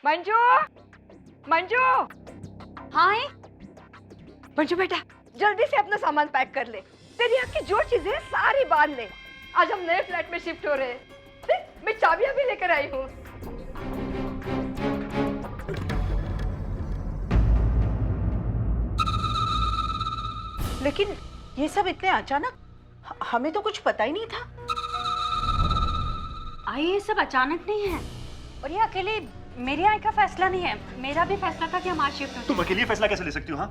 मंजू, मंजू। हाँ मंजू बेटा, जल्दी से अपना सामान पैक कर ले। तेरी यहाँ की जो चीजें हैं सारी बांध ले। आज हम नए फ्लैट में शिफ्ट हो रहे हैं। देख, मैं चाबियां भी लेकर आई हूँ। लेकिन ये सब इतने अचानक, हमें तो कुछ पता ही नहीं था। आई ये सब अचानक नहीं है और ये अकेले मेरी आई का फैसला नहीं है, मेरा भी फैसला था कि हम आज शिफ्ट हो तुम अकेले फैसला कैसे ले सकती हो? हाँ,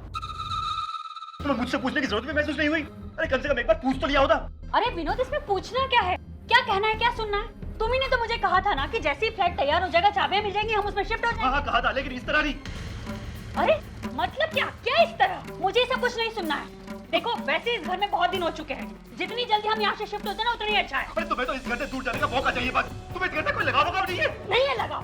तुम्हें मुझसे पूछने की जरूरत भी महसूस नहीं हुई? अरे कम से कम एक बार पूछ तो लिया होता। अरे विनोद, इसमें पूछना क्या है? क्या कहना है, क्या सुनना है? तुम ही ने तो मुझे कहा था ना कि जैसे ही फ्लैट तैयार हो जाएगा, चाबियां मिल जाएंगी, हम उसमें शिफ्ट हो जाएंगे। हाँ कहा था, लेकिन इस तरह नहीं। अरे मतलब क्या क्या इस तरह? मुझे सब कुछ नहीं सुनना है। देखो, वैसे इस घर में बहुत दिन हो चुके हैं, जितनी जल्दी हम यहाँ से शिफ्ट होते हैं ना उतनी अच्छा है। अरे तुम्हें तो इस घर से दूर जाने का मौका चाहिए, बस। तुम्हें इस घर से कोई लगाव नहीं है? नहीं है लगाओ।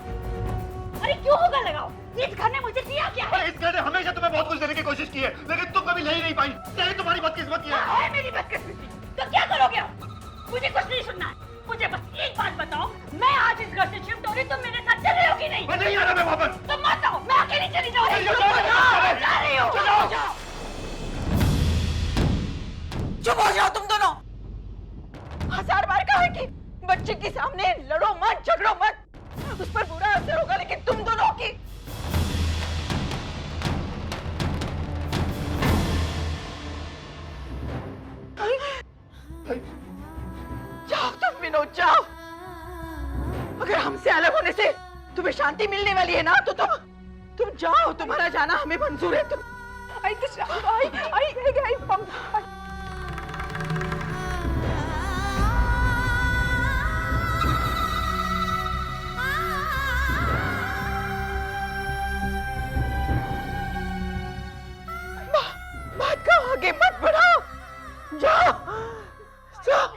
अरे क्यों होगा लगाओ? इस घर ने मुझे दिया क्या है? अरे इस घर ने हमेशा तुम्हें बहुत कुछ देने की कोशिश की है, लेकिन तुम कभी ले ही नहीं पाई। यही तुम्हारी बदकिस्मती है। है मेरी बदकिस्मती। तो क्या करोगे आप? मुझे कुछ नहीं सुनना है। मुझे बस एक बात बताओ, मैं आज इस घर से शिफ्ट हो रही, तुम मेरे साथ चल रहे हो कि नहीं? मैं नहीं आ रहा, मैं वापस। तुम मत आओ, मैं अकेली चली जाऊंगी। जा रही हूँ। चुप हो जाओ तुम दोनों। 1000 बार कहा है कि बच्चे के सामने लड़ो मत, झगड़ो मत। उस पर बुरा असर होगा, लेकिन तुम दोनों की। जाओ तुम विनोद, जाओ। अगर हमसे अलग होने से तुम्हें शांति मिलने वाली है ना, तो तुम जाओ। तुम्हारा जाना हमें मंजूर है। तुम आई बात का आगे मत बढ़ाओ। जाओ जाओ।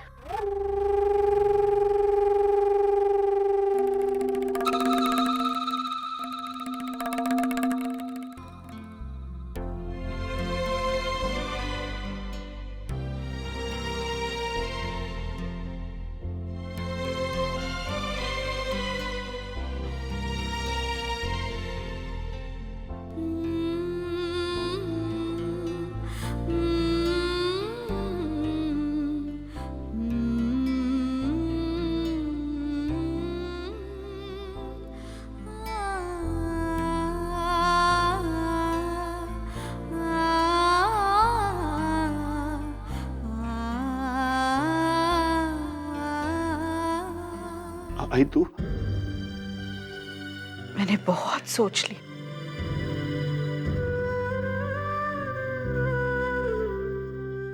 आई तू? मैंने बहुत सोच ली।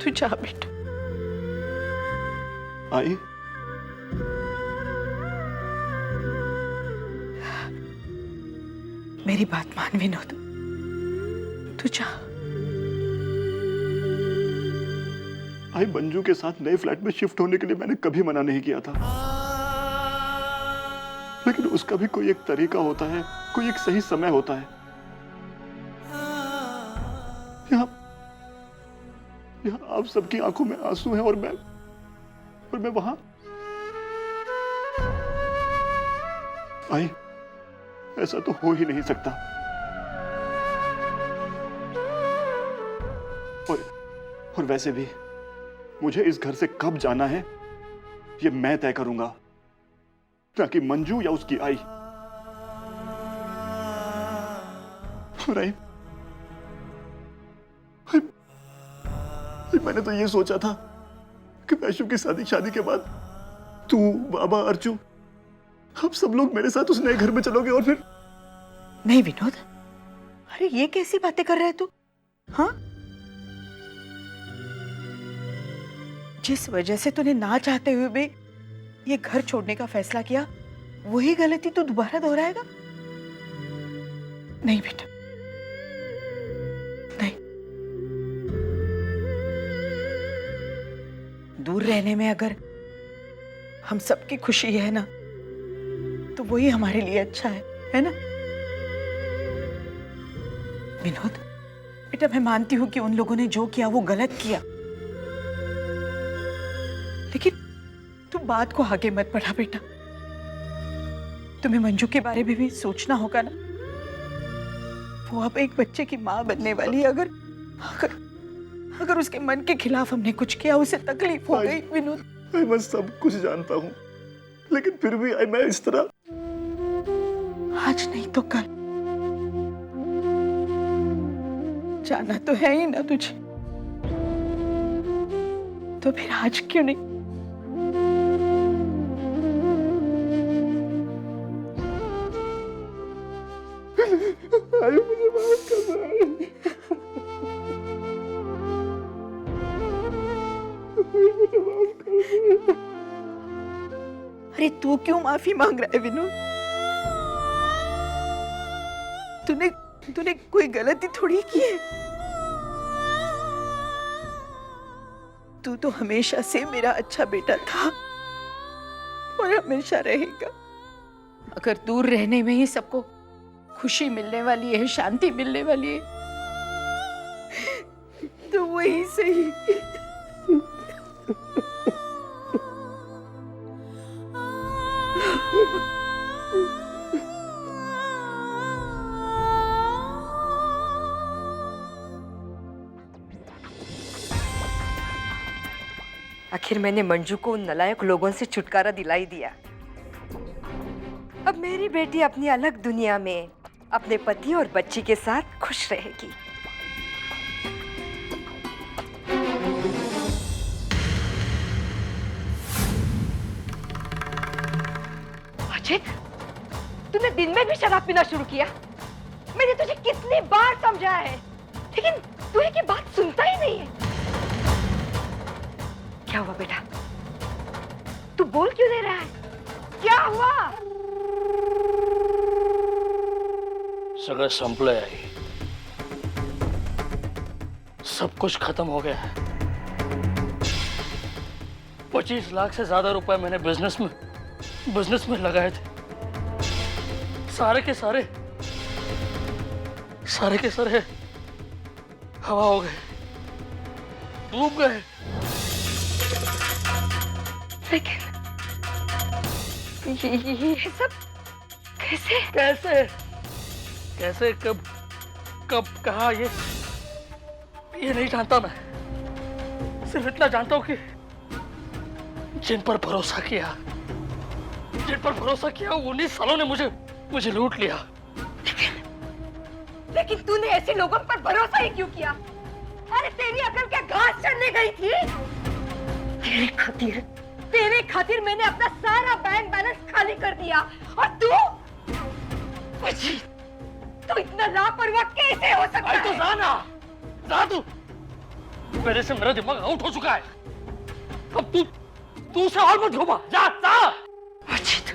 तू जा बेटा। आई, मेरी बात मान विनोद, तू जा। आई मंजू के साथ नए फ्लैट में शिफ्ट होने के लिए मैंने कभी मना नहीं किया था, लेकिन उसका भी कोई एक तरीका होता है, कोई एक सही समय होता है। यहाँ आप सबकी आंखों में आंसू हैं और मैं वहां। आई, ऐसा तो हो ही नहीं सकता। और वैसे भी मुझे इस घर से कब जाना है ये मैं तय करूंगा, ना कि मंजू या उसकी आई। मैंने तो ये सोचा था कि वैशु की शादी के बाद तू, बाबा, अर्चू, आप सब लोग मेरे साथ उस नए घर में चलोगे और फिर। नहीं विनोद, अरे ये कैसी बातें कर रहे है तू? हाँ, जिस वजह से तूने ना चाहते हुए भी ये घर छोड़ने का फैसला किया, वही गलती तू दोबारा दोहराएगा? नहीं बेटा, नहीं। दूर रहने में अगर हम सबकी खुशी है ना, तो वही हमारे लिए अच्छा है ना? विनोद बेटा, मैं मानती हूं कि उन लोगों ने जो किया वो गलत किया, लेकिन तू बात को आगे मत बढ़ा बेटा। तुम्हें मंजू के बारे में भी सोचना होगा ना। वो अब एक बच्चे की माँ बनने वाली है। अगर अगर अगर उसके मन के खिलाफ हमने कुछ किया, उसे तकलीफ हो गई विनोद। मैं सब कुछ जानता हूँ, लेकिन फिर भी मैं इस तरह आज नहीं तो कल जाना तो है ही ना तुझे, तो फिर आज क्यों नहीं? मुझे माफ कर दे। मुझे माफ कर दे। अरे तू क्यों माफी मांग रहा है विनोद? तूने कोई गलती थोड़ी की है। तू तो हमेशा से मेरा अच्छा बेटा था और हमेशा रहेगा। अगर दूर रहने में ही सबको खुशी मिलने वाली है, शांति मिलने वाली है, तो वही सही। आखिर मैंने मंजू को उन नालायक लोगों से छुटकारा दिला ही दिया। अब मेरी बेटी अपनी अलग दुनिया में अपने पति और बच्ची के साथ खुश रहेगी। अजित, तूने दिन में भी शराब पीना शुरू किया। मैंने तुझे कितनी बार समझाया है, लेकिन तू एक बात सुनता ही नहीं है। क्या हुआ बेटा? तू बोल क्यों नहीं रहा है? क्या हुआ? सगळं संपलंय आई, सब कुछ खत्म हो गया है। 25 लाख से ज्यादा रुपए मैंने बिजनेस में लगाए थे। सारे के सारे हवा हो गए, डूब गए। लेकिन ये सब कैसे? कैसे कब कहा, ये नहीं जानता मैं। सिर्फ इतना जानता हूं कि जिन पर भरोसा किया 19 सालों ने मुझे लूट लिया। लेकिन तूने ऐसे लोगों पर भरोसा ही क्यों किया? अरे तेरी अकल क्या घास चढ़ने गई थी? तेरे खातिर मैंने अपना सारा बैंक बैलेंस खाली कर दिया, और तू इतना लापरवाह कैसे हो सकता है? तो जा तू। मेरे से मेरा दिमाग आउट हो चुका है। अब तू उसे और मत घुमा। जा। अजित,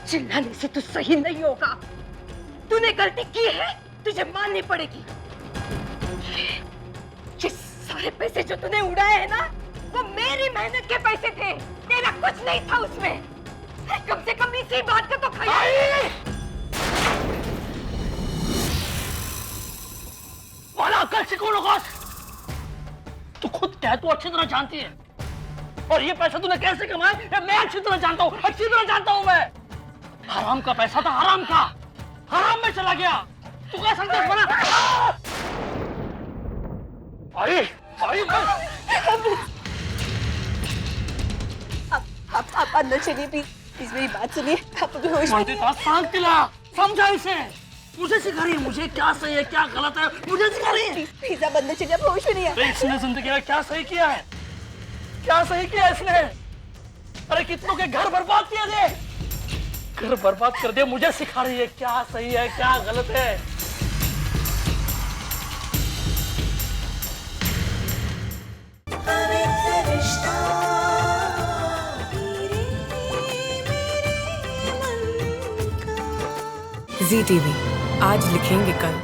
चिल्लाने से तो सही नहीं होगा। तूने गलती की है, तुझे माननी पड़ेगी। ये सारे पैसे जो तूने उड़ाए हैं ना, वो मेरी मेहनत के पैसे थे। तेरा कुछ नहीं था उसमें। कम से कम इसी बात का तो ख्याल। वाला अकल सिखो लोगों। तू खुद क्या तू अच्छी तरह जानती है, और ये पैसा तूने कैसे कमाया ये मैं अच्छी तरह जानता हूँ मैं। हराम का पैसा था, हराम में चला गया। तू क्या संदेश बना? आई आप अंदर चलिए प्लीज मेरी बात सुनिए। आप अभी होश में शांत दिला, समझा इसे। मुझे सिखा रही है मुझे क्या सही है क्या गलत है, मुझे सिखा रही है। प्लीज आप अंदर चलिए, आप होश में नहीं है। इसने जिंदगी में क्या सही किया है? इसने? अरे कितनों के घर बर्बाद किए थे, घर बर्बाद कर दिया। मुझे सिखा रही है क्या सही है क्या गलत है। ZTV, आज लिखेंगे कल।